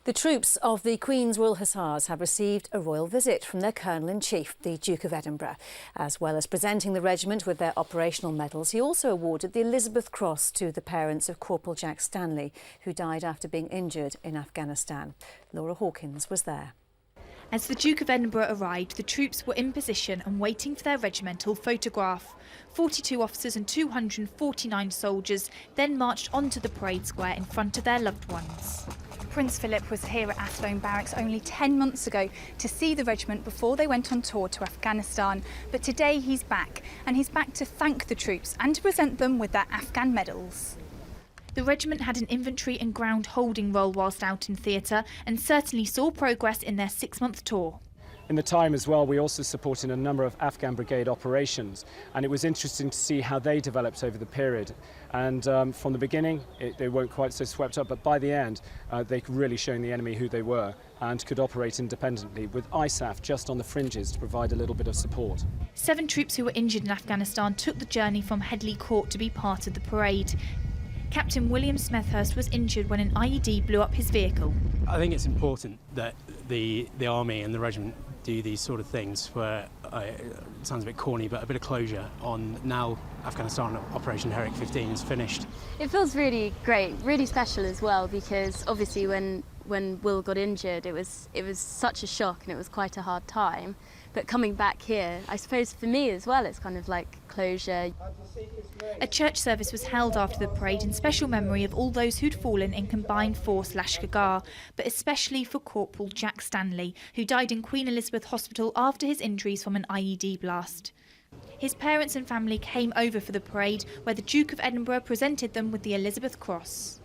The troops of the Queen's Royal Hussars have received a royal visit from their Colonel-in-Chief, the Duke of Edinburgh. As well as presenting the regiment with their operational medals, he also awarded the Elizabeth Cross to the parents of Corporal Jack Stanley, who died after being injured in Afghanistan. Laura Hawkins was there. As the Duke of Edinburgh arrived, the troops were in position and waiting for their regimental photograph. 42 officers and 249 soldiers then marched onto the parade square in front of their loved ones. Prince Philip was here at Athlone Barracks only 10 months ago to see the regiment before they went on tour to Afghanistan. But today he's back, and he's back to thank the troops and to present them with their Afghan medals. The regiment had an infantry and ground holding role whilst out in theatre and certainly saw progress in their 6-month tour. In the time as well, we also supported a number of Afghan brigade operations, and it was interesting to see how they developed over the period. And from the beginning, they weren't quite so swept up, but by the end, they could really show the enemy who they were and could operate independently, with ISAF just on the fringes to provide a little bit of support. 7 troops who were injured in Afghanistan took the journey from Headley Court to be part of the parade. Captain William Smethurst was injured when an IED blew up his vehicle. I think it's important that the Army and the regiment do these sort of things where, it sounds a bit corny, but a bit of closure on now Afghanistan Operation Herrick 15 is finished. It feels really great, really special as well, because obviously when Will got injured, it was such a shock and it was quite a hard time. But coming back here, I suppose for me as well, it's kind of like closure. A church service was held after the parade in special memory of all those who'd fallen in Combined Force Lashkar, but especially for Corporal Jack Stanley, who died in Queen Elizabeth Hospital after his injuries from an IED blast. His parents and family came over for the parade, where the Duke of Edinburgh presented them with the Elizabeth Cross.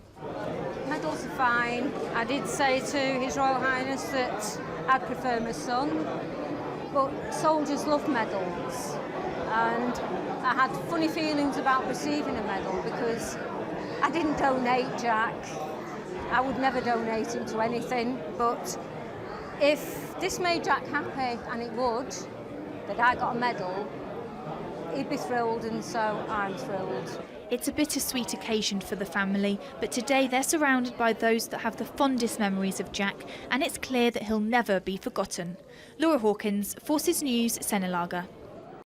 Medals are fine. I did say to His Royal Highness that I'd prefer my son, but soldiers love medals. And I had funny feelings about receiving a medal because I didn't donate Jack. I would never donate him to anything, but if this made Jack happy, and it would, that I got a medal, he'd be thrilled, and so I'm thrilled. It's a bittersweet occasion for the family, but today they're surrounded by those that have the fondest memories of Jack, and it's clear that he'll never be forgotten. Laura Hawkins, Forces News, Senelaga.